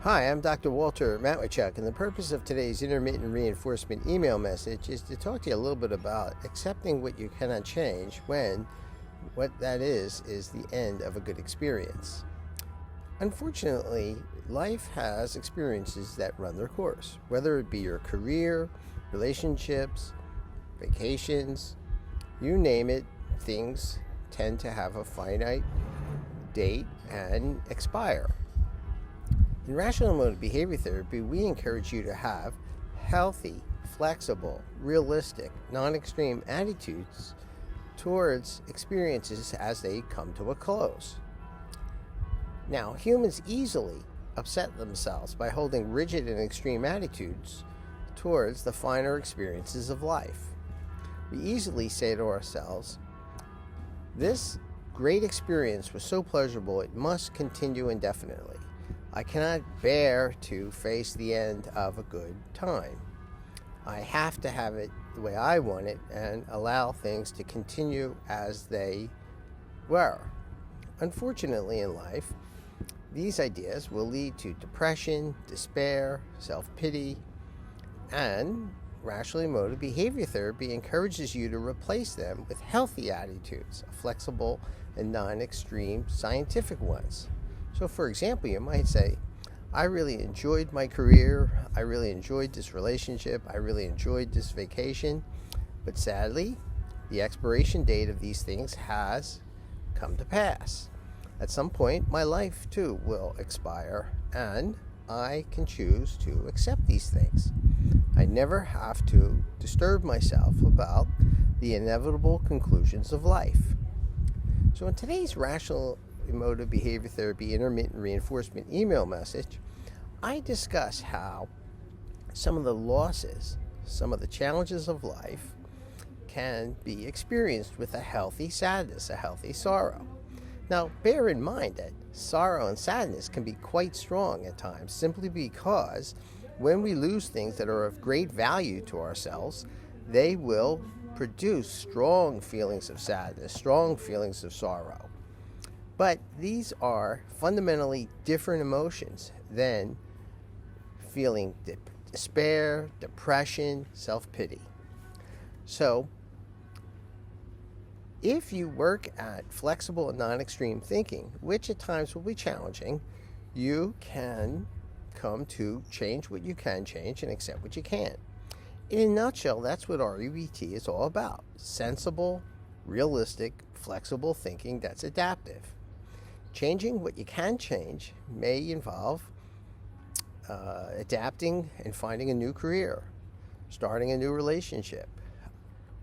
Hi, I'm Dr. Walter Matwichuk, and the purpose of today's intermittent reinforcement email message is to talk to you a little bit about accepting what you cannot change when what that is the end of a good experience. Unfortunately, life has experiences that run their course, whether it be your career, relationships, vacations, you name it, things tend to have a finite date and expire. In Rational Emotive Behavior Therapy, we encourage you to have healthy, flexible, realistic, non-extreme attitudes towards experiences as they come to a close. Now, humans easily upset themselves by holding rigid and extreme attitudes towards the finer experiences of life. We easily say to ourselves, "This great experience was so pleasurable, it must continue indefinitely. I cannot bear to face the end of a good time. I have to have it the way I want it and allow things to continue as they were." Unfortunately, in life, these ideas will lead to depression, despair, self-pity, and Rational Emotive Behavior Therapy encourages you to replace them with healthy attitudes, flexible and non-extreme scientific ones. So, for example, you might say, "I really enjoyed my career, I really enjoyed this relationship, I really enjoyed this vacation, but sadly, the expiration date of these things has come to pass. At some point, my life too will expire, and I can choose to accept these things. I never have to disturb myself about the inevitable conclusions of life." So in today's Rational Emotive Behavior Therapy intermittent reinforcement email message, I discuss how some of the losses, some of the challenges of life can be experienced with a healthy sadness, a healthy sorrow. Now, bear in mind that sorrow and sadness can be quite strong at times, simply because when we lose things that are of great value to ourselves, they will produce strong feelings of sadness, strong feelings of sorrow. But these are fundamentally different emotions than feeling despair, depression, self-pity. So, if you work at flexible and non-extreme thinking, which at times will be challenging, you can come to change what you can change and accept what you can't. In a nutshell, that's what REBT is all about. Sensible, realistic, flexible thinking that's adaptive. Changing what you can change may involve adapting and finding a new career, starting a new relationship,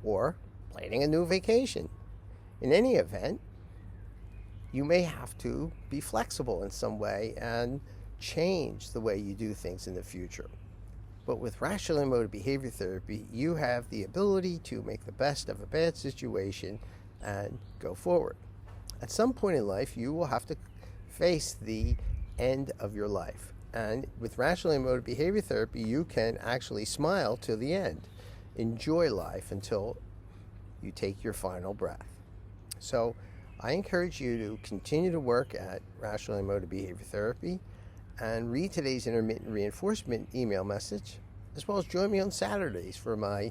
or planning a new vacation. In any event, you may have to be flexible in some way and change the way you do things in the future. But with Rational Emotive Behavior Therapy, you have the ability to make the best of a bad situation and go forward. At some point in life, you will have to face the end of your life. And with Rational Emotive Behavior Therapy, you can actually smile to the end. Enjoy life until you take your final breath. So I encourage you to continue to work at Rational Emotive Behavior Therapy and read today's intermittent reinforcement email message, as well as join me on Saturdays for my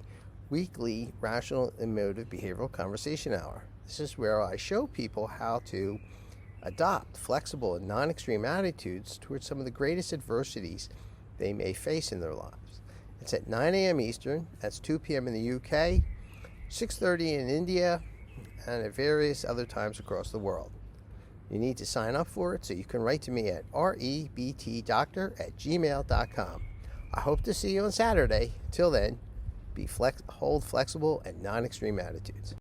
weekly Rational Emotive Behavioral Conversation Hour. This is where I show people how to adopt flexible and non-extreme attitudes towards some of the greatest adversities they may face in their lives. It's at 9 a.m. Eastern, that's 2 p.m. in the UK, 6:30 in India, and at various other times across the world. You need to sign up for it, so you can write to me at rebtdoctor@gmail.com. I hope to see you on Saturday. Till then, hold flexible and non-extreme attitudes.